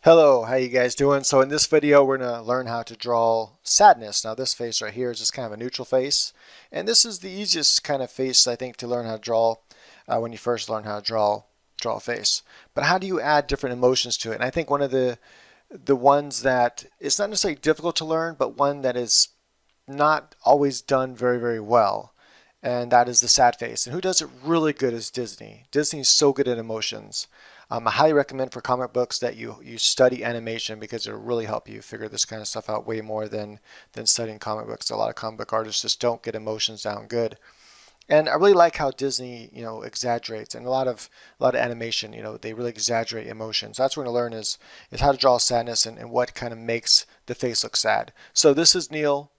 Hello, how you guys doing? So in this video we're going to learn how to draw sadness. Now this face right here is just kind of a neutral face, and this is the easiest kind of face I think to learn how to draw when you first learn how to draw a face. But how do you add different emotions to it? And I think one of the ones that it's not necessarily difficult to learn, but one that is not always done very well, and that is the sad face. And who does it really good is Disney. Disney is so good at emotions. I highly recommend for comic books that you study animation because it'll really help you figure this kind of stuff out way more than studying comic books. A lot of comic book artists just don't get emotions down good. And I really like how Disney, exaggerates, and a lot of animation, they really exaggerate emotions. That's what we're going to learn is how to draw sadness and what kind of makes the face look sad. So this is Neil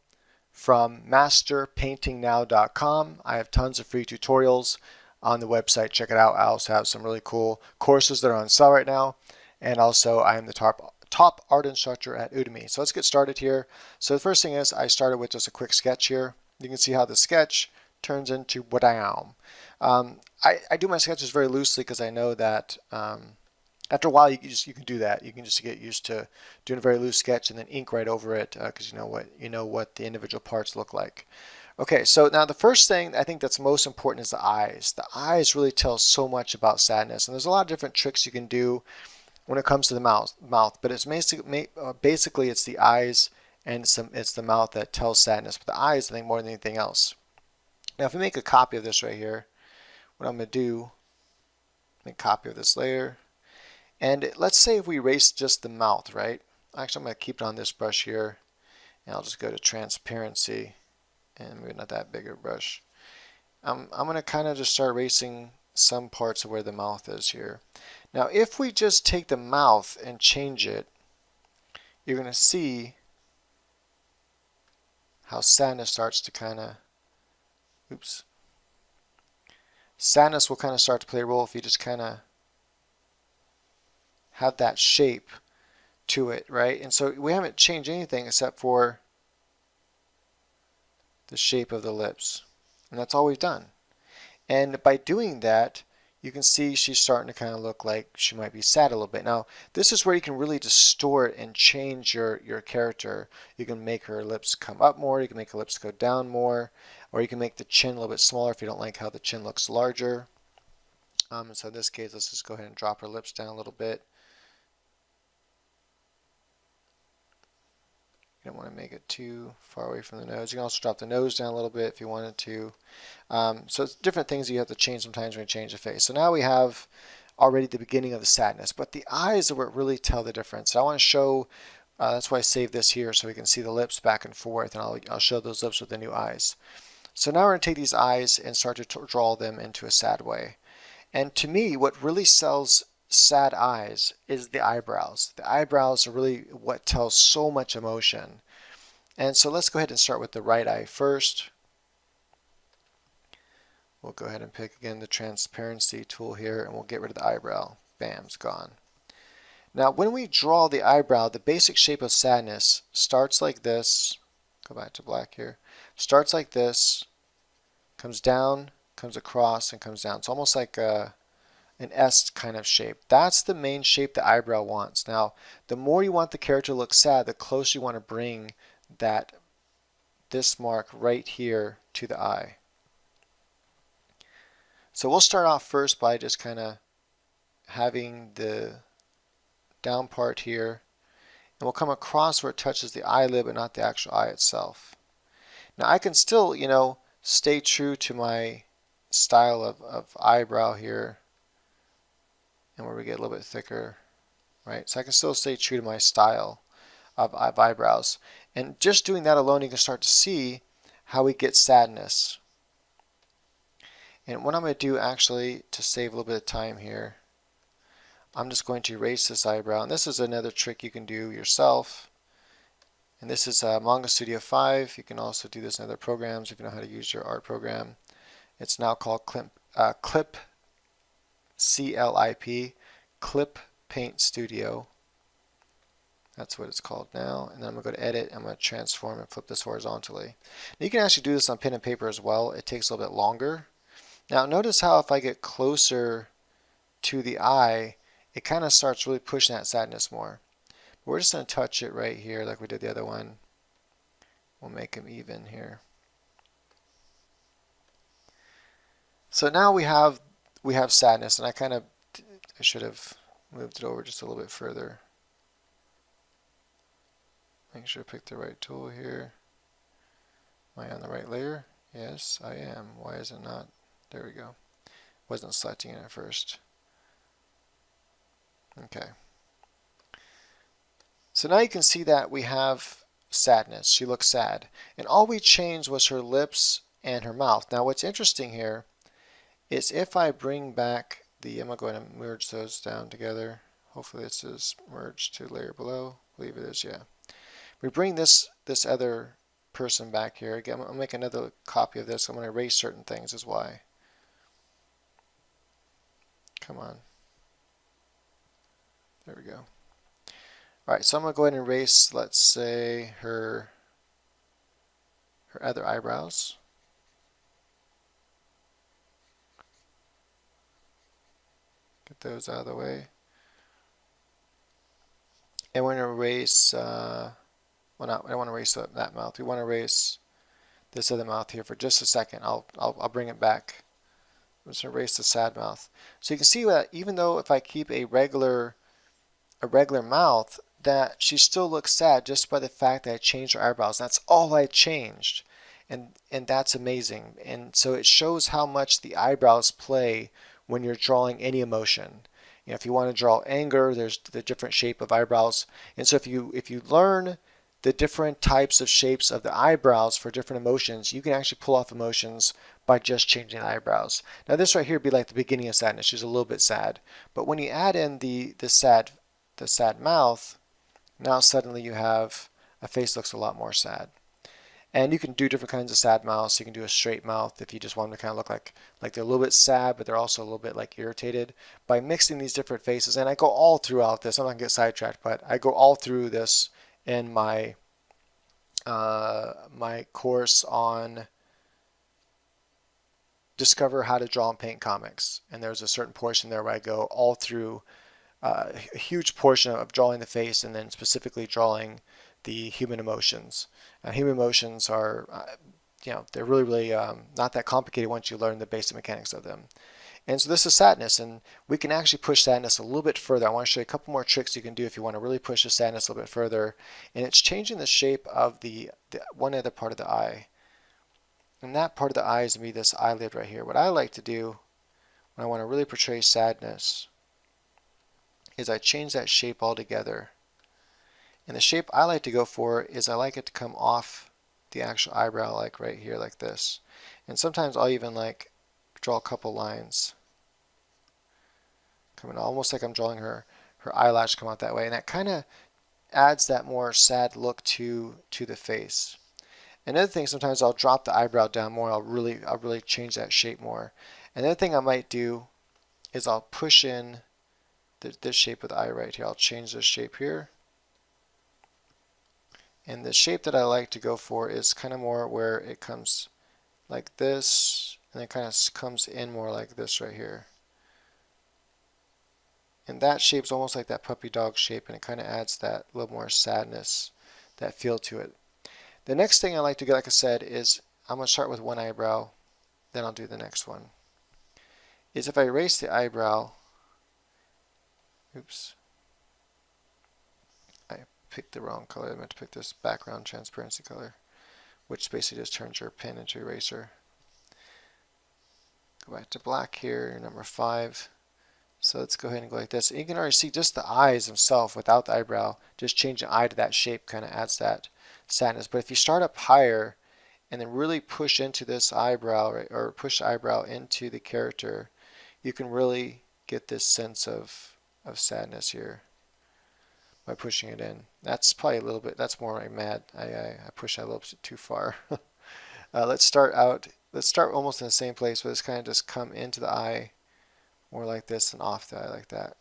from masterpaintingnow.com. I have tons of free tutorials on the website. Check it out. I also have some really cool courses that are on sale right now. And also I am the top art instructor at Udemy. So let's get started here. So the first thing is I started with just a quick sketch here. You can see how the sketch turns into what I am. I do my sketches very loosely because I know that after a while you can do that. You can just get used to doing a very loose sketch and then ink right over it because you know what the individual parts look like. Okay, so now the first thing I think that's most important is the eyes. The eyes really tell so much about sadness, and there's a lot of different tricks you can do when it comes to the mouth. But it's basically it's the eyes and it's the mouth that tells sadness. But the eyes, I think, more than anything else. Now, if we make a copy of this right here, what I'm going to do, make a copy of this layer, and let's say if we erase just the mouth, right? Actually, I'm going to keep it on this brush here, and I'll just go to transparency. And maybe not that bigger brush. I'm going to kind of just start erasing some parts of where the mouth is here. Now if we just take the mouth and change it, you're going to see how sadness starts to kind of, sadness will kind of start to play a role if you just kind of have that shape to it, right? And so we haven't changed anything except for the shape of the lips, and that's all we've done. And by doing that, you can see she's starting to kind of look like she might be sad a little bit. Now this is where you can really distort and change your character. You can make her lips come up more, you can make her lips go down more, or you can make the chin a little bit smaller if you don't like how the chin looks larger. So in this case, let's just go ahead and drop her lips down a little bit. You don't want to make it too far away from the nose. You can also drop the nose down a little bit if you wanted to. So it's different things you have to change sometimes when you change the face. So now we have already the beginning of the sadness, but the eyes are what really tell the difference. So I want to show, that's why I saved this here so we can see the lips back and forth, and I'll show those lips with the new eyes. So now we're going to take these eyes and start to draw them into a sad way. And to me, what really sells sad eyes is the eyebrows. The eyebrows are really what tells so much emotion. And so let's go ahead and start with the right eye first. We'll go ahead and pick again the transparency tool here, and we'll get rid of the eyebrow. Bam, it's gone. Now when we draw the eyebrow, the basic shape of sadness starts like this. Go back to black here. Starts like this, comes down, comes across, and comes down. It's almost like an S kind of shape. That's the main shape the eyebrow wants. Now, the more you want the character to look sad, the closer you want to bring this mark right here to the eye. So we'll start off first by just kind of having the down part here, and we'll come across where it touches the eyelid but not the actual eye itself. Now I can still, stay true to my style of eyebrow here, and where we get a little bit thicker, right? So I can still stay true to my style of eyebrows. And just doing that alone, you can start to see how we get sadness. And what I'm going to do actually, to save a little bit of time here, I'm just going to erase this eyebrow. And this is another trick you can do yourself. And this is Manga Studio 5. You can also do this in other programs if you know how to use your art program. It's now called Clip, C-L-I-P, Clip Paint Studio. That's what it's called now. And then I'm going to go to Edit. I'm going to transform and flip this horizontally. Now you can actually do this on pen and paper as well. It takes a little bit longer. Now notice how if I get closer to the eye, it kind of starts really pushing that sadness more. We're just going to touch it right here like we did the other one. We'll make them even here. So now we have sadness, and I should have moved it over just a little bit further. Make sure I pick the right tool here. Am I on the right layer? Yes, I am. Why is it not? There we go. Wasn't selecting it at first. Okay. So now you can see that we have sadness. She looks sad. And all we changed was her lips and her mouth. Now what's interesting here is if I bring back the, I'm going to merge those down together. Hopefully this is merged to layer below. I believe it is, yeah. We bring this other person back here. Again, I'll make another copy of this. I'm going to erase certain things is why. Come on. There we go. Alright, so I'm going to go ahead and erase, let's say, her other eyebrows. Get those out of the way. And we're going to erase, well, I don't want to erase that mouth. We want to erase this other mouth here for just a second. I'll bring it back. I'm just going to erase the sad mouth. So you can see that even though if I keep a regular mouth, that she still looks sad just by the fact that I changed her eyebrows. That's all I changed. And that's amazing. And so it shows how much the eyebrows play when you're drawing any emotion. You know, if you want to draw anger, there's the different shape of eyebrows. And so if you learn the different types of shapes of the eyebrows for different emotions, you can actually pull off emotions by just changing the eyebrows. Now this right here would be like the beginning of sadness. She's a little bit sad. But when you add in the sad mouth, now suddenly you have a face that looks a lot more sad. And you can do different kinds of sad mouths. You can do a straight mouth if you just want them to kind of look like they're a little bit sad, but they're also a little bit like irritated. By mixing these different faces, and I go all throughout this. I'm not going to get sidetracked, but I go all through this in my my course on Discover How to Draw and Paint Comics. And there's a certain portion there where I go all through a huge portion of drawing the face and then specifically drawing the human emotions. Human emotions are, you know, they're really not that complicated once you learn the basic mechanics of them. And so this is sadness, and we can actually push sadness a little bit further. I want to show you a couple more tricks you can do if you want to really push the sadness a little bit further. And it's changing the shape of the one other part of the eye. And that part of the eye is going to be this eyelid right here. What I like to do when I want to really portray sadness is I change that shape altogether. And the shape I like to go for is I like it to come off the actual eyebrow, like right here, like this. And sometimes I'll even like draw a couple lines coming almost like I'm drawing her eyelash come out that way. And that kind of adds that more sad look to the face. Another thing, sometimes I'll drop the eyebrow down more. I'll really change that shape more. Another thing I might do is I'll push in this shape of the eye right here. I'll change this shape here. And the shape that I like to go for is kind of more where it comes like this, and it kind of comes in more like this right here. And that shape's almost like that puppy dog shape, and it kind of adds that little more sadness, that feel to it. The next thing I like to do, like I said, is I'm going to start with one eyebrow, then I'll do the next one. Is if I erase the eyebrow, oops, I picked the wrong color. I meant to pick this background transparency color, which basically just turns your pen into eraser. Go back to black here, number 5. So let's go ahead and go like this. And you can already see just the eyes themselves without the eyebrow. Just change the eye to that shape kind of adds that sadness. But if you start up higher and then really push into this eyebrow, right, or push the eyebrow into the character, you can really get this sense of sadness here by pushing it in. That's probably a little bit, that's more like mad. I push that a little bit too far. Let's start almost in the same place, but it's kind of just come into the eye more like this and off the eye like that.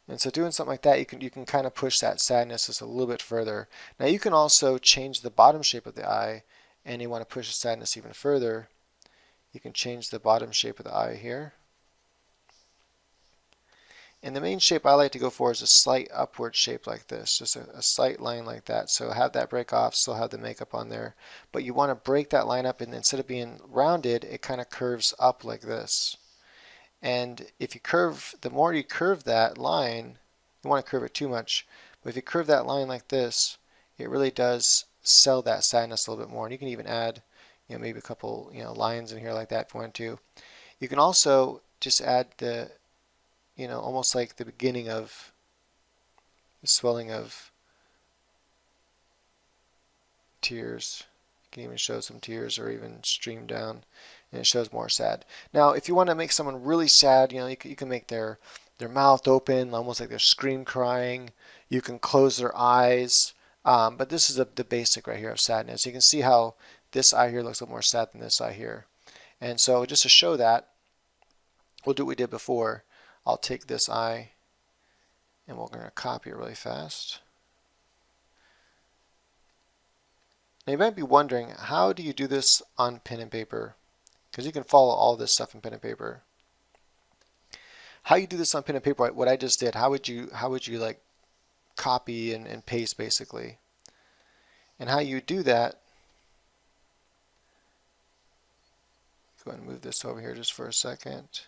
And so doing something like that, you can kind of push that sadness just a little bit further. Now you can also change the bottom shape of the eye, and you want to push the sadness even further. You can change the bottom shape of the eye here. And the main shape I like to go for is a slight upward shape like this, just a slight line like that. So have that break off, still have the makeup on there. But you want to break that line up, and instead of being rounded, it kind of curves up like this. And if you curve, the more you curve that line, you want to curve it too much, but if you curve that line like this, it really does sell that sadness a little bit more. And you can even add, maybe a couple, lines in here like that if you want to. You can also just add the, almost like the beginning of the swelling of tears. You can even show some tears or even stream down, and it shows more sad. Now, if you want to make someone really sad, you can make their mouth open, almost like they're scream crying. You can close their eyes. But this is the basic right here of sadness. You can see how this eye here looks a little more sad than this eye here. And so just to show that, we'll do what we did before. I'll take this eye and we're going to copy it really fast. Now you might be wondering, how do you do this on pen and paper? Because you can follow all this stuff in pen and paper. How you do this on pen and paper, what I just did, how would you like copy and paste basically? And how you do that, go ahead and move this over here just for a second.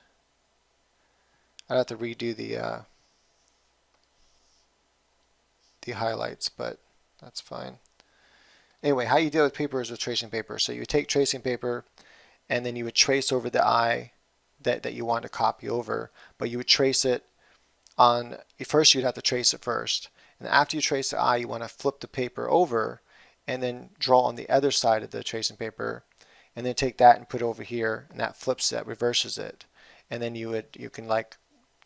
I'd have to redo the highlights, but that's fine. Anyway, how you deal with paper is with tracing paper. So you take tracing paper, and then you would trace over the eye that you want to copy over, but you would trace it on, first you'd have to trace it first. And after you trace the eye, you want to flip the paper over and then draw on the other side of the tracing paper, and then take that and put it over here, and that flips it, reverses it. And then you can like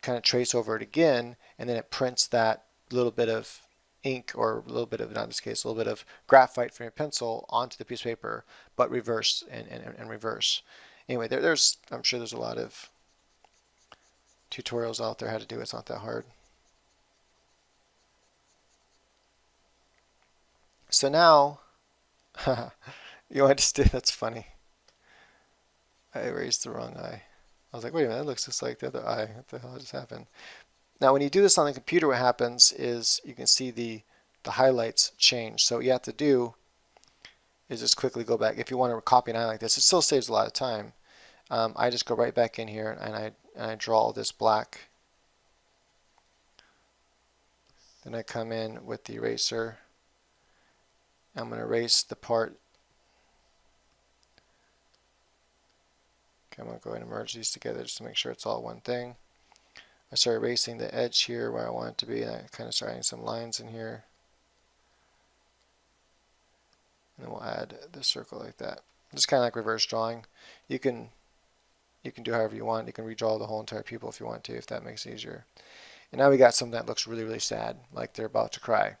kind of trace over it again, and then it prints that little bit of ink, or a little bit of, not in this case, a little bit of graphite from your pencil onto the piece of paper, but reverse and reverse. Anyway, I'm sure there's a lot of tutorials out there how to do it. It's not that hard. So now, you want to do, that's funny. I erased the wrong eye. I was like, wait a minute, that looks just like the other eye. What the hell just happened? Now, when you do this on the computer, what happens is you can see the highlights change. So what you have to do is just quickly go back. If you want to copy an eye like this, it still saves a lot of time. I just go right back in here and I draw this black. Then I come in with the eraser. I'm going to erase the part. Okay, I'm going to go ahead and merge these together just to make sure it's all one thing. I start erasing the edge here where I want it to be, and I kind of start adding some lines in here. And then we'll add the circle like that. Just kind of like reverse drawing. You can do however you want. You can redraw the whole entire pupil if you want to, if that makes it easier. And now we got something that looks really, really sad, like they're about to cry.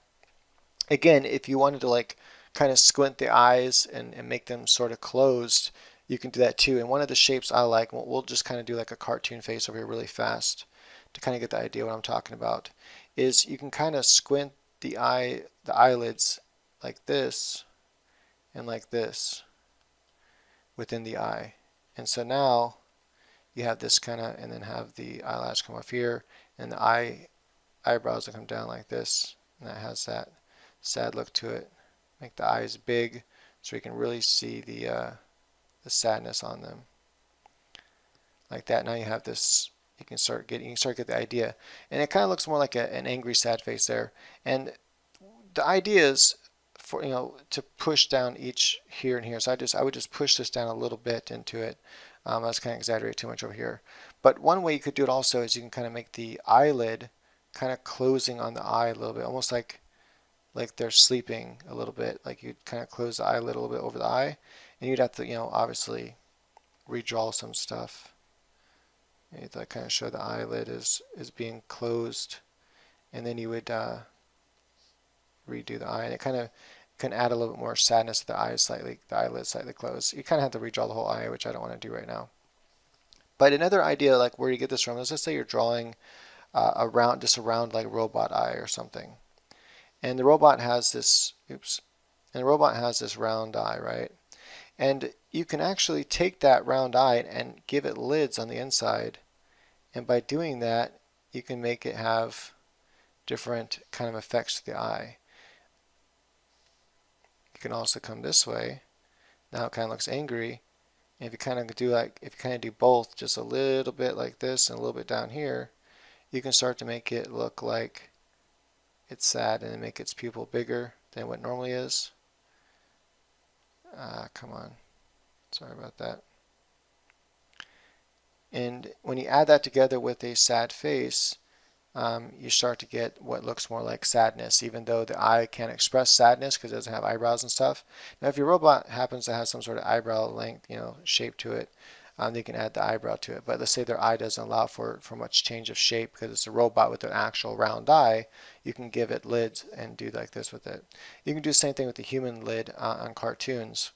Again, if you wanted to like kind of squint the eyes and make them sort of closed, you can do that too. And one of the shapes I like, we'll just kind of do like a cartoon face over here really fast to kind of get the idea what I'm talking about, is you can kind of squint the eyelids like this and like this within the eye. And so now you have this kind of, and then have the eyelash come off here, and the eyebrows will come down like this, and that has that sad look to it. Make the eyes big so you can really see the sadness on them. Like that. Now you have this. You can start getting the idea, and it kind of looks more like an angry, sad face there. And the idea is for to push down each here and here. So I would just push this down a little bit into it. I was kind of exaggerating too much over here. But one way you could do it also is you can kind of make the eyelid kind of closing on the eye a little bit, almost like they're sleeping a little bit. Like you'd kind of close the eyelid a little bit over the eye, and you'd have to obviously redraw some stuff. You have to kind of show the eyelid is being closed, and then you would redo the eye, and it kind of can add a little bit more sadness to the eyelid slightly closed. You kind of have to redraw the whole eye, which I don't want to do right now. But another idea, like where you get this from, is let's say you're drawing just a round like robot eye or something, and the robot has this round eye, right? And you can actually take that round eye and give it lids on the inside, and by doing that you can make it have different kind of effects to the eye. You can also come this way. Now it kind of looks angry. And if you kind of do both, just a little bit like this and a little bit down here, you can start to make it look like it's sad and then make its pupil bigger than what normally is. Come on. Sorry about that. And when you add that together with a sad face, you start to get what looks more like sadness, even though the eye can't express sadness because it doesn't have eyebrows and stuff. Now, if your robot happens to have some sort of eyebrow length, shape to it, you can add the eyebrow to it. But let's say their eye doesn't allow for much change of shape because it's a robot with an actual round eye. You can give it lids and do like this with it. You can do the same thing with the human lid on cartoons.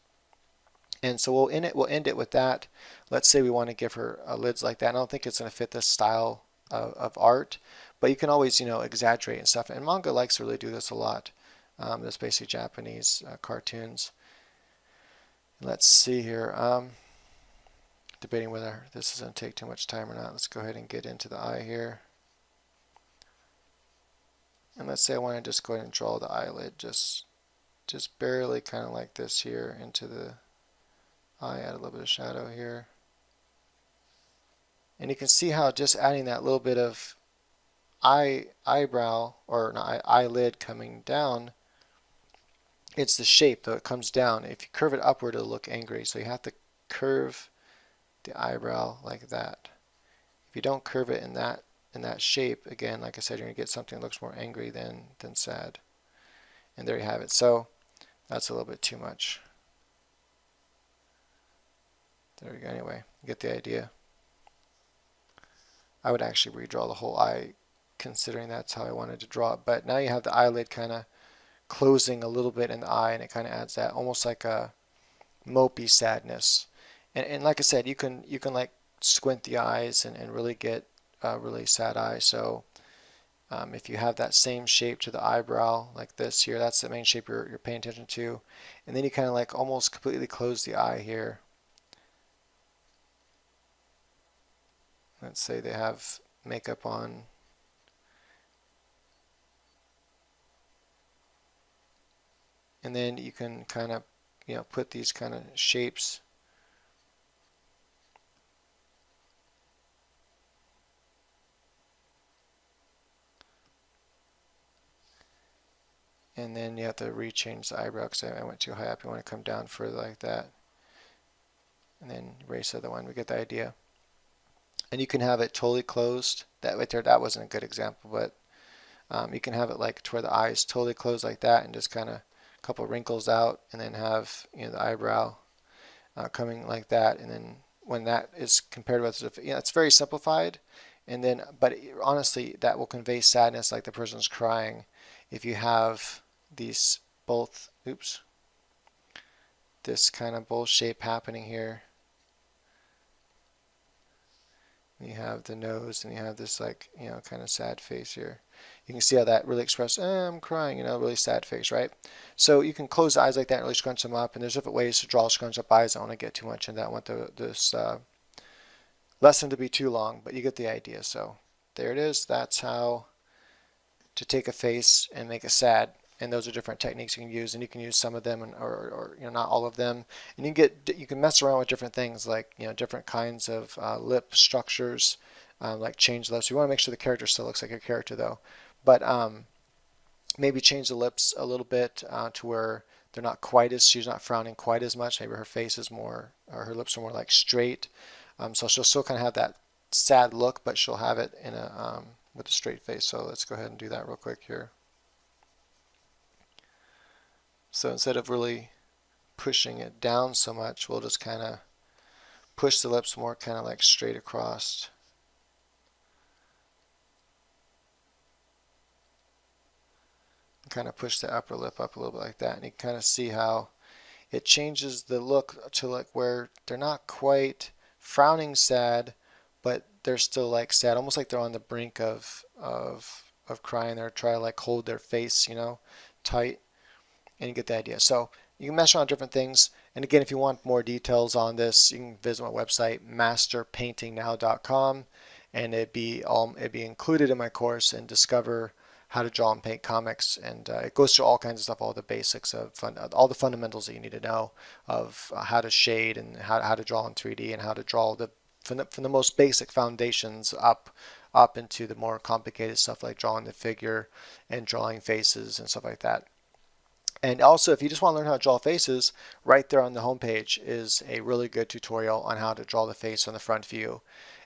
And so we'll end it with that. Let's say we want to give her lids like that. I don't think it's going to fit this style of art, but you can always exaggerate and stuff. And manga likes to really do this a lot. That's basically Japanese cartoons. Let's see here. Debating whether this is going to take too much time or not. Let's go ahead and get into the eye here. And let's say I want to just go ahead and draw the eyelid just barely, kind of like this here, into the eye. Add a little bit of shadow here. And you can see how just adding that little bit of eyebrow, or not, eyelid coming down, it's the shape though it comes down. If you curve it upward, it'll look angry. So you have to curve the eyebrow like that. If you don't curve it in that shape, again, like I said, you're going to get something that looks more angry than sad. And there you have it. So that's a little bit too much. There we go. Anyway, you get the idea. I would actually redraw the whole eye, considering that's how I wanted to draw it. But now you have the eyelid kind of closing a little bit in the eye, and it kind of adds that almost like a mopey sadness. And like I said, you can like squint the eyes and really get a really sad eye. So if you have that same shape to the eyebrow like this here, that's the main shape you're paying attention to. And then you kind of like almost completely close the eye here. Let's say they have makeup on. And then you can kind of put these kind of shapes . And then you have to rechange the eyebrow because I went too high up. You want to come down further like that. And then erase the other one. We get the idea. And you can have it totally closed. That right there, that wasn't a good example, but you can have it like to where the eye is totally closed like that, and just kind of a couple wrinkles out, and then have the eyebrow coming like that. And then when that is compared with, it's very simplified. And then, but honestly, that will convey sadness, like the person's crying. If you have these both, this kind of bowl shape happening here. You have the nose, and you have this like kind of sad face here. You can see how that really expresses, I'm crying, really sad face, right? So you can close the eyes like that and really scrunch them up, and there's different ways to draw scrunch up eyes. I don't want to get too much into that. I want this lesson to be too long, but you get the idea. So there it is. That's how to take a face and make it sad. And those are different techniques you can use, and you can use some of them, or not all of them. And you can mess around with different things, like different kinds of lip structures, like change lips. You want to make sure the character still looks like a character though, but maybe change the lips a little bit to where they're not quite as, she's not frowning quite as much. Maybe her face is more, or her lips are more like straight. So she'll still kind of have that sad look, but she'll have it in a with a straight face. So let's go ahead and do that real quick here. So instead of really pushing it down so much, we'll just kind of push the lips more kind of like straight across. Kind of push the upper lip up a little bit like that, and you can kind of see how it changes the look to like where they're not quite frowning sad, but they're still like sad, almost like they're on the brink of crying. They're trying to like hold their face, tight. And you get the idea. So you can mess around different things. And again, if you want more details on this, you can visit my website, masterpaintingnow.com. and it'd be included in my course and discover how to draw and paint comics, and it goes through all kinds of stuff, all the basics of all the fundamentals that you need to know of how to shade and how to draw in 3D and how to draw from the most basic foundations up into the more complicated stuff like drawing the figure and drawing faces and stuff like that. And also, if you just want to learn how to draw faces, right there on the homepage is a really good tutorial on how to draw the face on the front view.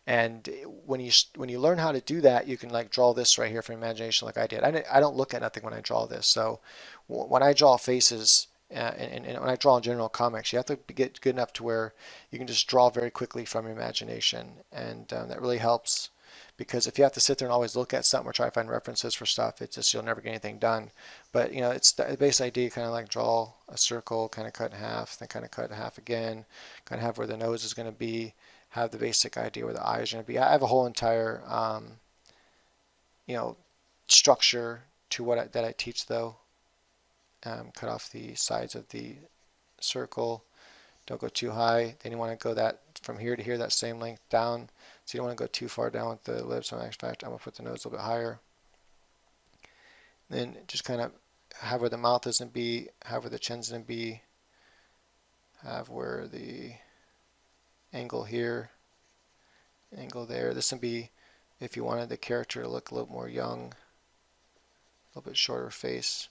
And when you learn how to do that, you can like draw this right here from imagination like I did. I don't look at nothing when I draw this. So when I draw faces and when I draw in general comics, you have to get good enough to where you can just draw very quickly from your imagination. And that really helps, because if you have to sit there and always look at something or try to find references for stuff, it's just you'll never get anything done. But it's the base idea, kind of like draw a circle, kind of cut in half, then kind of cut in half again, kind of have where the nose is going to be, have the basic idea where the eyes are going to be. I have a whole entire structure to that I teach though. Cut off the sides of the circle. Don't go too high. Then you want to go that from here to here, that same length down. So you don't want to go too far down with the lips. So in fact, I'm going to put the nose a little bit higher. Then just kind of have where the mouth is going to be, have where the chin's going to be, have where the angle here, angle there. This would be if you wanted the character to look a little more young, a little bit shorter face.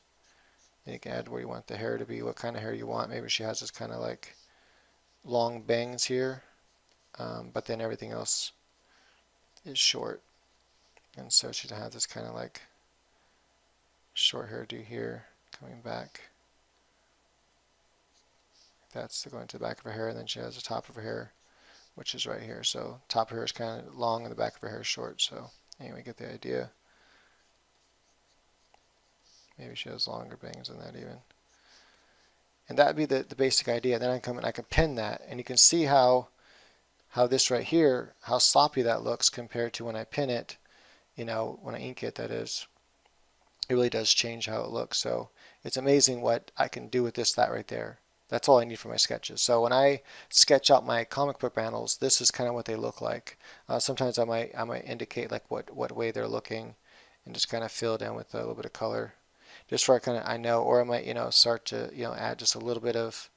Then you can add where you want the hair to be, what kind of hair you want. Maybe she has this kind of like long bangs here, but then everything else is short. And so she'd have this kind of like short hairdo here, coming back. That's going to the back of her hair, and then she has the top of her hair, which is right here. So top of her hair is kind of long and the back of her hair is short. So anyway, get the idea. Maybe she has longer bangs than that even. And that would be the basic idea. Then I come and I can pin that, and you can see how this right here, how sloppy that looks compared to when I pin it, when I ink it, that is. It really does change how it looks. So it's amazing what I can do with that right there. That's all I need for my sketches. So when I sketch out my comic book panels, this is kind of what they look like. Sometimes I might indicate like what way they're looking, and just kind of fill it in with a little bit of color, just for I know, or I might start to add just a little bit of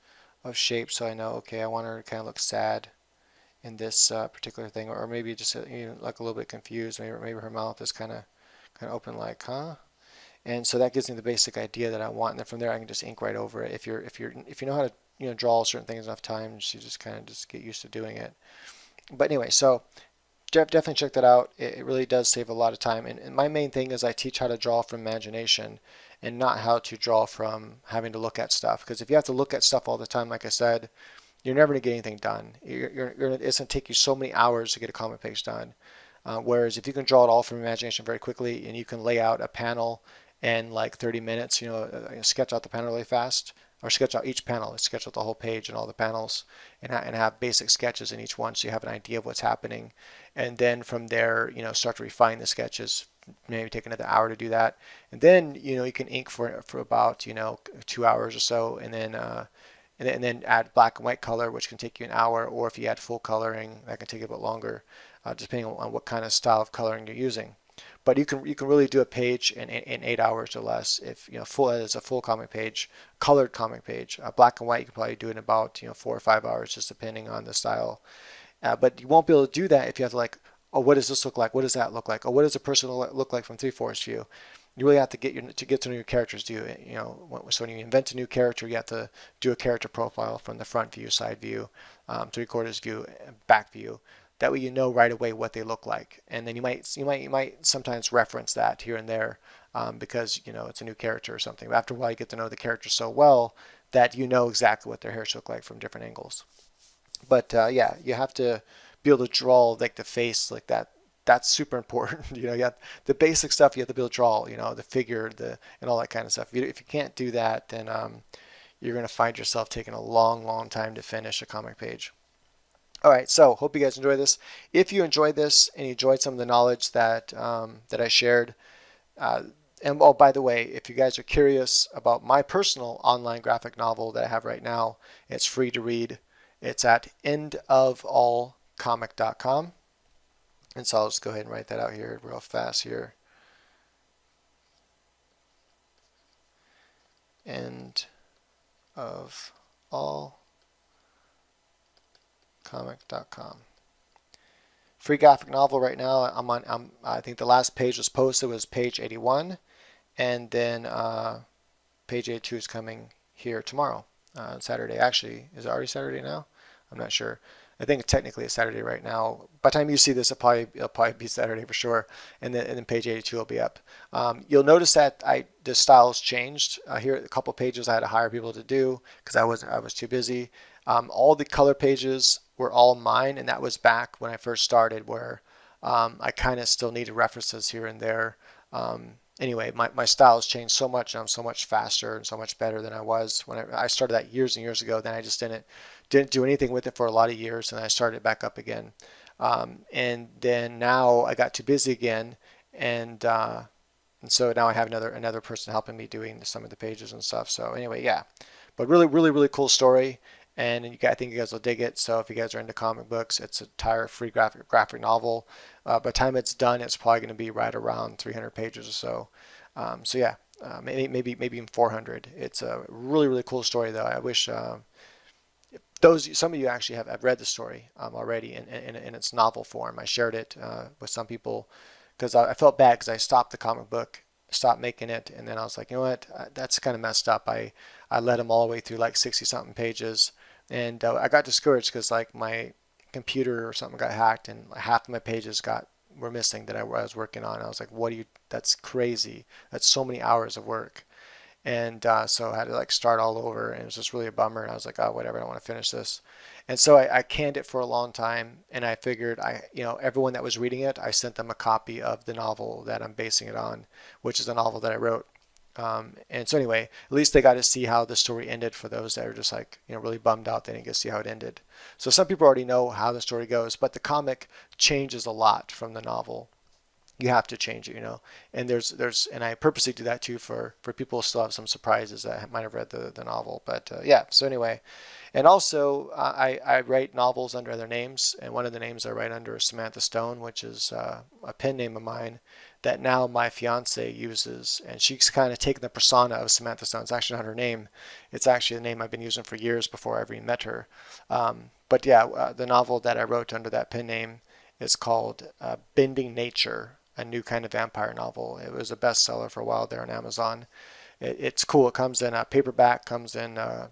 shape, so I know, okay, I want her to kind of look sad in this particular thing, or maybe just like a little bit confused. Maybe her mouth is kind of open, like, huh? And so that gives me the basic idea that I want, and then from there I can just ink right over it. If you know how to draw certain things enough times, you just kind of just get used to doing it. But anyway, so definitely check that out. It really does save a lot of time. And my main thing is I teach how to draw from imagination and not how to draw from having to look at stuff. Because if you have to look at stuff all the time, like I said, you're never going to get anything done. It's going to take you so many hours to get a comic page done. Whereas if you can draw it all from imagination very quickly, and you can lay out a panel in like 30 minutes, sketch out the panel really fast, or sketch out each panel, sketch out the whole page and all the panels, and have basic sketches in each one, so you have an idea of what's happening. And then from there, start to refine the sketches. Maybe take another hour to do that, and then you can ink for about 2 hours or so, and then add black and white color, which can take you an hour, or if you add full coloring, that can take a bit longer, depending on what kind of style of coloring you're using. But you can really do a page in 8 hours or less. If full as a full comic page, colored comic page. Black and white, you can probably do it in about 4 or 5 hours, just depending on the style. But you won't be able to do that if you have to like, oh, what does this look like? What does that look like? Oh, what does a person look like from 3/4 view? You really have to get to know your characters. So when you invent a new character, you have to do a character profile from the front view, side view, 3/4 view, back view. That way you know right away what they look like, and then you might sometimes reference that here and there because it's a new character or something. But after a while, you get to know the character so well that you know exactly what their hair should look like from different angles. But yeah, you have to be able to draw like the face like that. That's super important. You have the basic stuff you have to be able to draw. The figure, and all that kind of stuff. If you can't do that, then you're going to find yourself taking a long time to finish a comic page. All right, so hope you guys enjoy this. If you enjoyed this and you enjoyed some of the knowledge that I shared, and oh, by the way, if you guys are curious about my personal online graphic novel that I have right now, it's free to read. It's at endofallcomic.com. And so I'll just go ahead and write that out here real fast here. End of all comic.com. Free graphic novel right now. I think the last page was posted was page 81, and then page 82 is coming here tomorrow, Saturday. Actually, is it already Saturday now? I'm not sure. I think technically it's Saturday right now. By the time you see this, it'll probably be Saturday for sure, and then page 82 will be up. You'll notice that the style's changed. Here, a couple pages I had to hire people to do because I was too busy. All the color pages were all mine, and that was back when I first started, where I kind of still needed references here and there. Anyway, my style has changed so much, and I'm so much faster and so much better than I was when I started that years and years ago. Then I just didn't do anything with it for a lot of years, and I started back up again. And then now I got too busy again, and so now I have another person helping me doing some of the pages and stuff. So anyway, yeah, but really cool story, and I think you guys will dig it. So if you guys are into comic books, it's an entire free graphic novel. By the time it's done, it's probably going to be right around 300 pages or so. So yeah, maybe even 400. It's a really cool story though. I wish some of you actually have read the story already in its novel form. I shared it with some people because I felt bad because I stopped the comic book, stopped making it, and then I was like, you know what, that's kind of messed up. I led them all the way through like 60 something pages, and I got discouraged because like my computer or something got hacked and half of my pages were missing that I was working on. I was like, that's crazy. That's so many hours of work. And so I had to like start all over, and it was just really a bummer. And I was like, oh, whatever, I don't want to finish this. And so I canned it for a long time, and I figured everyone that was reading it, I sent them a copy of the novel that I'm basing it on, which is a novel that I wrote. And so anyway, at least they got to see how the story ended for those that are just like, really bummed out they didn't get to see how it ended. So some people already know how the story goes, but the comic changes a lot from the novel. You have to change it, and and I purposely do that too for people who still have some surprises that might have read the novel. But yeah, so anyway, and also I write novels under other names, and one of the names I write under is Samantha Stone, which is a pen name of mine that now my fiance uses, and she's kind of taken the persona of Samantha Stone. It's actually not her name. It's actually the name I've been using for years before I ever even met her. But yeah, the novel that I wrote under that pen name is called Bending Nature, a new kind of vampire novel. It was a bestseller for a while there on Amazon. It's cool. It comes in a paperback, comes in the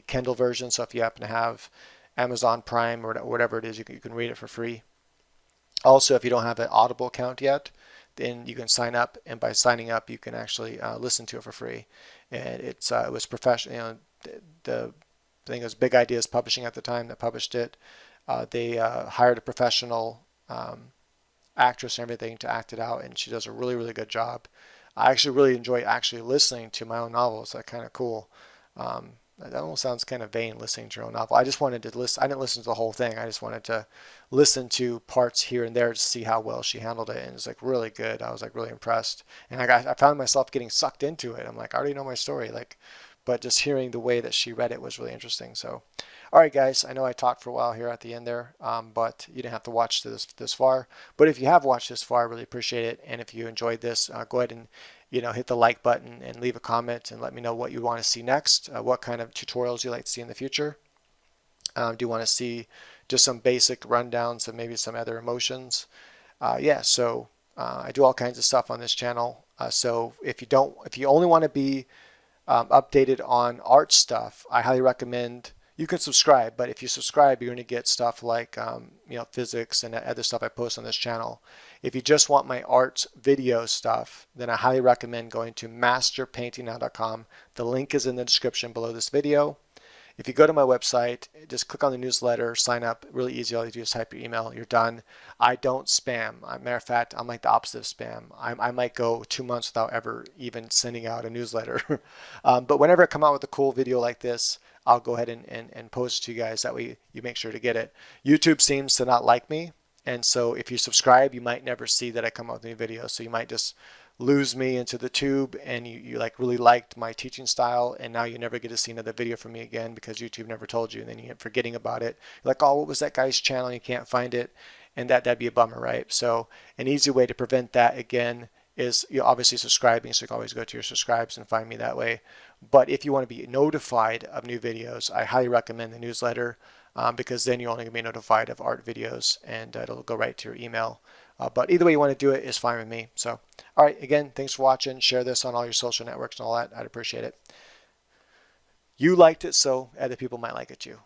Kindle version. So if you happen to have Amazon Prime or whatever it is, you can read it for free. Also, if you don't have an Audible account yet, then you can sign up, and by signing up, you can actually listen to it for free. And it was professional. The thing was Big Ideas Publishing at the time that published it. They hired a professional actress and everything to act it out, and she does a really good job. I actually really enjoy actually listening to my own novels. That's kind of cool. That almost sounds kind of vain, listening to your own novel. I just wanted to listen. I didn't listen to the whole thing. I just wanted to listen to parts here and there to see how well she handled it, and it's like really good. I was like really impressed, and I found myself getting sucked into it. I'm like, I already know my story, but just hearing the way that she read it was really interesting. So all right, guys, I know I talked for a while here at the end there, but you didn't have to watch this far. But if you have watched this far, I really appreciate it. And if you enjoyed this, go ahead and hit the like button and leave a comment and let me know what you want to see next, what kind of tutorials you like to see in the future. Do you want to see just some basic rundowns of maybe some other emotions? Yeah, so I do all kinds of stuff on this channel. So if you only want to be updated on art stuff, I highly recommend you can subscribe. But if you subscribe, you're going to get stuff like physics and other stuff I post on this channel. If you just want my art video stuff, then I highly recommend going to masterpaintingnow.com. The link is in the description below this video. If you go to my website, just click on the newsletter, sign up. Really easy. All you do is type your email. You're done. I don't spam. Matter of fact, I'm like the opposite of spam. I might go 2 months without ever even sending out a newsletter. But whenever I come out with a cool video like this, I'll go ahead and post it to you guys. That way you make sure to get it. YouTube seems to not like me. And so if you subscribe, you might never see that I come out with new videos. So you might just lose me into the tube, and you like really liked my teaching style, and now you never get to see another video from me again because YouTube never told you, and then you end up forgetting about it. You're like, oh, what was that guy's channel? You can't find it. and that'd be a bummer, right? So an easy way to prevent that, again, is obviously subscribing, so you can always go to your subscribes and find me that way. But if you want to be notified of new videos, I highly recommend the newsletter, because then you're only going to be notified of art videos, and it'll go right to your email. But either way you want to do it is fine with me. So, all right, again, thanks for watching. Share this on all your social networks and all that. I'd appreciate it. You liked it, so other people might like it too.